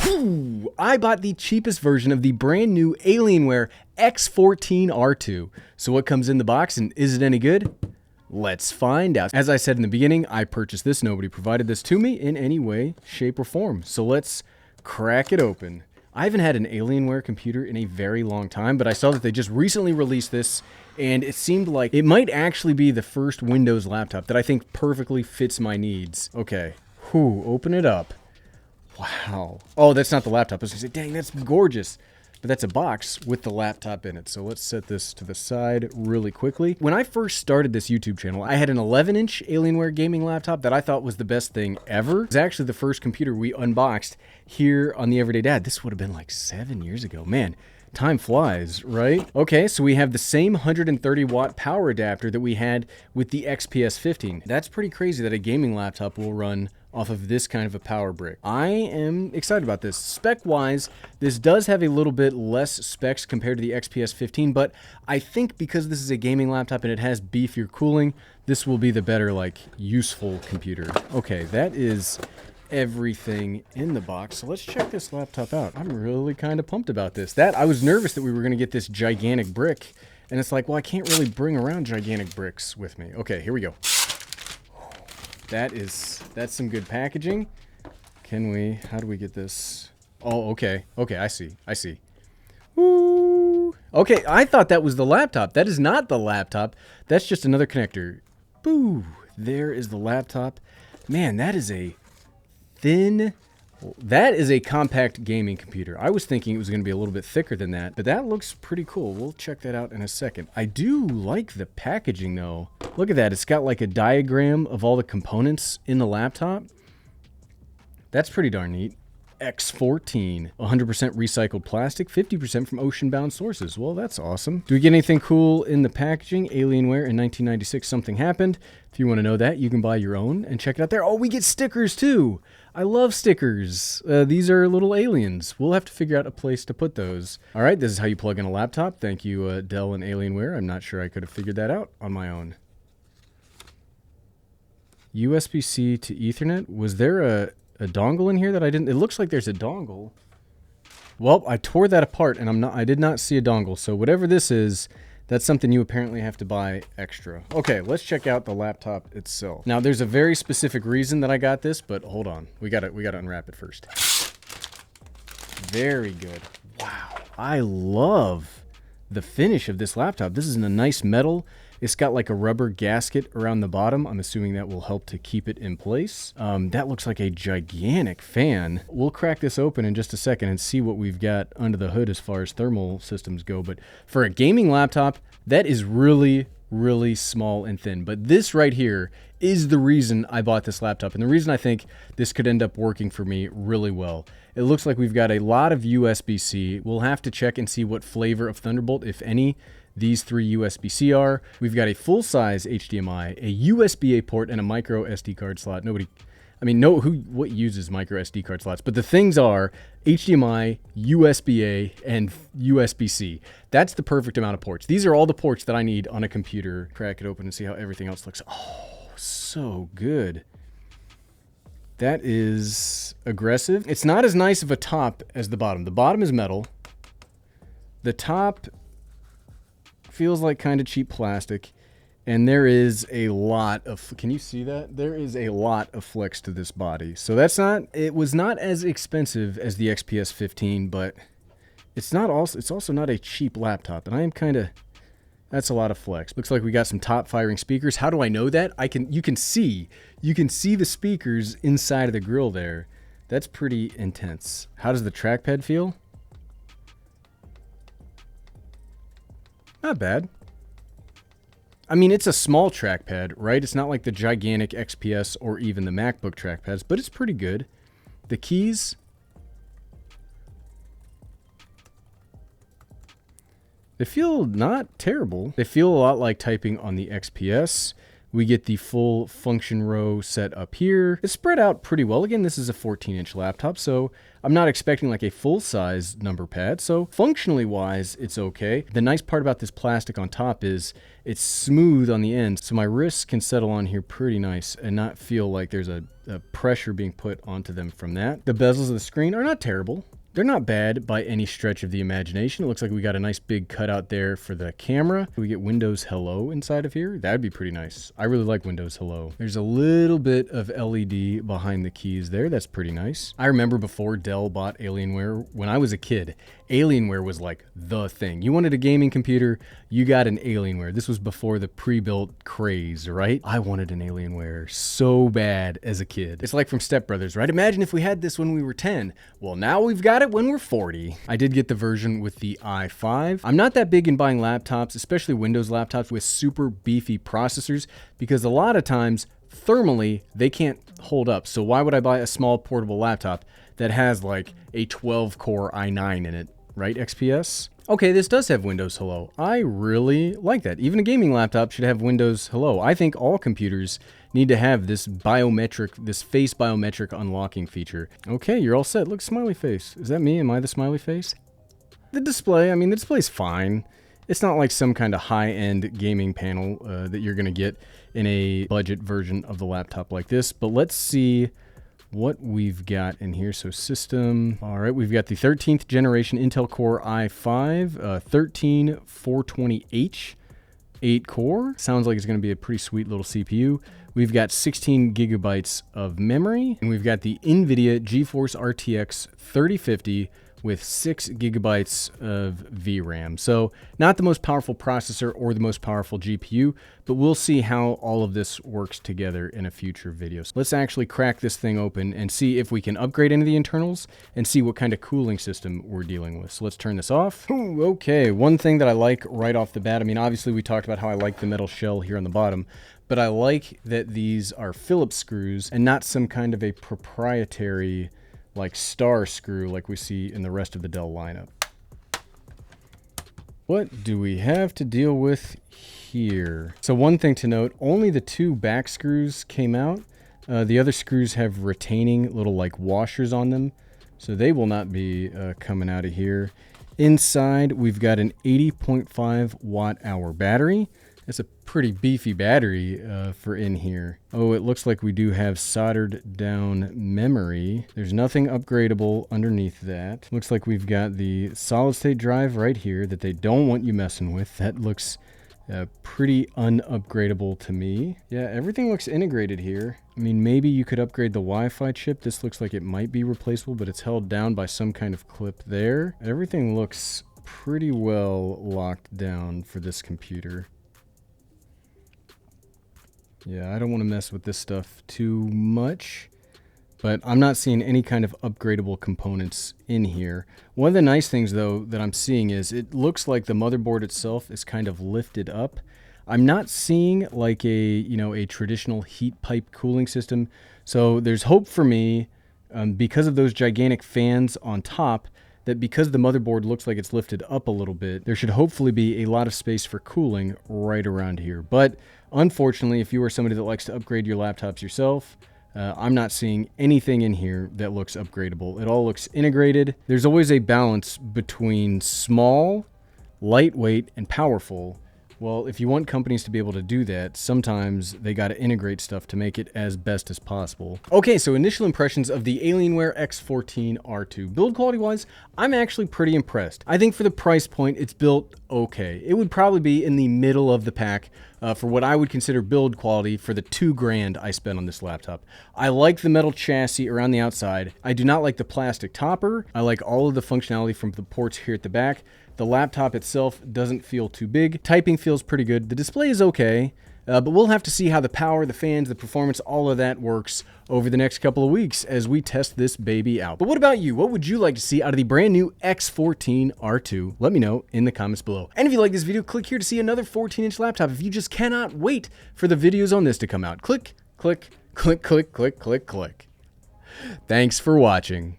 Ooh, I bought the cheapest version of the brand new Alienware x14 R2. So what comes in the box and is it any good? Let's find out. As I said in the beginning, I purchased this. Nobody provided this to me in any way, shape, or form. So let's crack it open. I haven't had an Alienware computer in a very long time, but I saw that they just recently released this, and it seemed like it might actually be the first Windows laptop that I think perfectly fits my needs. Okay, open it up. Wow. Oh, that's not the laptop. I was gonna say, dang, that's gorgeous. But that's a box with the laptop in it. So let's set this to the side really quickly. When I first started this YouTube channel, I had an 11-inch Alienware gaming laptop that I thought was the best thing ever. It was actually the first computer we unboxed here on The Everyday Dad. This would have been like 7 years ago. Man, time flies, right? Okay, so we have the same 130-watt power adapter that we had with the XPS 15. That's pretty crazy that a gaming laptop will run off of this kind of a power brick. I am excited about this. Spec-wise, this does have a little bit less specs compared to the XPS 15, but I think because this is a gaming laptop and it has beefier cooling, this will be the better, like, useful computer. Okay, that is everything in the box. So let's check this laptop out. I'm really kind of pumped about this. I was nervous that we were going to get this gigantic brick, and it's like, well, I can't really bring around gigantic bricks with me. Okay, here we go. That's some good packaging. How do we get this? Oh, okay. Okay, I see. Ooh. Okay, I thought that was the laptop. That is not the laptop. That's just another connector. Boo. There is the laptop. Man, that is a compact gaming computer. I was thinking it was going to be a little bit thicker than that, but that looks pretty cool. We'll check that out in a second. I do like the packaging, though. Look at that. It's got like a diagram of all the components in the laptop. That's pretty darn neat. X14, 100% recycled plastic, 50% from ocean-bound sources. Well, that's awesome. Do we get anything cool in the packaging? Alienware in 1996, something happened. If you want to know that, you can buy your own and check it out there. Oh, we get stickers too. I love stickers. These are little aliens. We'll have to figure out a place to put those. All right, this is how you plug in a laptop. Thank you, Dell and Alienware. I'm not sure I could have figured that out on my own. USB-C to Ethernet. Was there a dongle in here that I didn't? It looks like there's a dongle. Well, I tore that apart and I did not see a dongle. So whatever this is, that's something you apparently have to buy extra. Okay, let's check out the laptop itself. Now, there's a very specific reason that I got this, but hold on. We gotta unwrap it first. Very good. Wow. I love the finish of this laptop. This is in a nice metal. It's got like a rubber gasket around the bottom. I'm assuming that will help to keep it in place. That looks like a gigantic fan. We'll crack this open in just a second and see what we've got under the hood as far as thermal systems go. But for a gaming laptop, that is really, really small and thin. But this right here is the reason I bought this laptop, and the reason I think this could end up working for me really well. It looks like we've got a lot of USB-C. We'll have to check and see what flavor of Thunderbolt, if any, these three USB-C are. We've got a full-size HDMI, a USB-A port, and a micro SD card slot. What uses micro SD card slots? But the things are HDMI, USB-A, and USB-C. That's the perfect amount of ports. These are all the ports that I need on a computer. Crack it open and see how everything else looks. Oh, so good. That is aggressive. It's not as nice of a top as the bottom. The bottom is metal. The top feels like kind of cheap plastic, and there is a lot of, can you see that? There is a lot of flex to this body. So it was not as expensive as the XPS 15, but it's also not a cheap laptop, and I am that's a lot of flex. Looks like we got some top firing speakers. How do I know that? You can see the speakers inside of the grill there. That's pretty intense. How does the trackpad feel? Not bad. I mean, it's a small trackpad, right? It's not like the gigantic XPS or even the MacBook trackpads, but it's pretty good. The keys, they feel not terrible. They feel a lot like typing on the XPS. We get the full function row set up here. It's spread out pretty well. Again, this is a 14-inch laptop, so I'm not expecting like a full-size number pad, so functionally wise, it's okay. The nice part about this plastic on top is it's smooth on the end, so my wrists can settle on here pretty nice and not feel like there's a pressure being put onto them from that. The bezels of the screen are not terrible. They're not bad by any stretch of the imagination. It looks like we got a nice big cutout there for the camera. We get Windows Hello inside of here. That'd be pretty nice. I really like Windows Hello. There's a little bit of LED behind the keys there. That's pretty nice. I remember before Dell bought Alienware, when I was a kid, Alienware was like the thing. You wanted a gaming computer, you got an Alienware. This was before the pre-built craze, right? I wanted an Alienware so bad as a kid. It's like from Step Brothers, right? Imagine if we had this when we were 10. Well, now we've got it when we're 40. I did get the version with the i5. I'm not that big in buying laptops, especially Windows laptops with super beefy processors, because a lot of times thermally they can't hold up. So why would I buy a small portable laptop that has like a 12-core i9 in it, right, XPS? Okay, this does have Windows Hello. I really like that. Even a gaming laptop should have Windows Hello. I think all computers need to have this biometric, this face biometric unlocking feature. Okay, you're all set. Look, smiley face. Is that me? Am I the smiley face? The display, I mean, the display's fine. It's not like some kind of high-end gaming panel that you're gonna get in a budget version of the laptop like this, but let's see what we've got in here. So system, all right, we've got the 13th generation Intel Core i5, 13420H, 8 core. Sounds like it's gonna be a pretty sweet little CPU. We've got 16 gigabytes of memory, and we've got the NVIDIA GeForce RTX 3050 with 6 gigabytes of VRAM. So not the most powerful processor or the most powerful GPU, but we'll see how all of this works together in a future video. So let's actually crack this thing open and see if we can upgrade any of the internals and see what kind of cooling system we're dealing with. So let's turn this off. Ooh, okay, one thing that I like right off the bat, I mean, obviously we talked about how I like the metal shell here on the bottom, but I like that these are Phillips screws and not some kind of a proprietary like star screw like we see in the rest of the Dell lineup. What do we have to deal with here? So one thing to note, only the 2 back screws came out. The other screws have retaining little like washers on them, so they will not be coming out of here. Inside, we've got an 80.5 watt-hour battery. That's a pretty beefy battery for in here. Oh, it looks like we do have soldered down memory. There's nothing upgradable underneath that. Looks like we've got the solid state drive right here that they don't want you messing with. That looks pretty unupgradable to me. Yeah, everything looks integrated here. I mean, maybe you could upgrade the Wi-Fi chip. This looks like it might be replaceable, but it's held down by some kind of clip there. Everything looks pretty well locked down for this computer. Yeah, I don't want to mess with this stuff too much, but I'm not seeing any kind of upgradable components in here. One of the nice things, though, that I'm seeing is it looks like the motherboard itself is kind of lifted up. I'm not seeing like a traditional heat pipe cooling system, so there's hope for me because of those gigantic fans on top, that because the motherboard looks like it's lifted up a little bit, there should hopefully be a lot of space for cooling right around here. But unfortunately, if you are somebody that likes to upgrade your laptops yourself, I'm not seeing anything in here that looks upgradable. It all looks integrated. There's always a balance between small, lightweight, and powerful. Well, if you want companies to be able to do that, sometimes they got to integrate stuff to make it as best as possible. Okay, so initial impressions of the Alienware x14 R2. Build quality-wise, I'm actually pretty impressed. I think for the price point, it's built okay. It would probably be in the middle of the pack for what I would consider build quality for the $2,000 I spent on this laptop. I like the metal chassis around the outside. I do not like the plastic topper. I like all of the functionality from the ports here at the back. The laptop itself doesn't feel too big. Typing feels pretty good. The display is okay, but we'll have to see how the power, the fans, the performance, all of that works over the next couple of weeks as we test this baby out. But what about you? What would you like to see out of the brand new X14 R2? Let me know in the comments below. And if you like this video, click here to see another 14-inch laptop if you just cannot wait for the videos on this to come out. Click, click, click, click, click, click, click. Thanks for watching.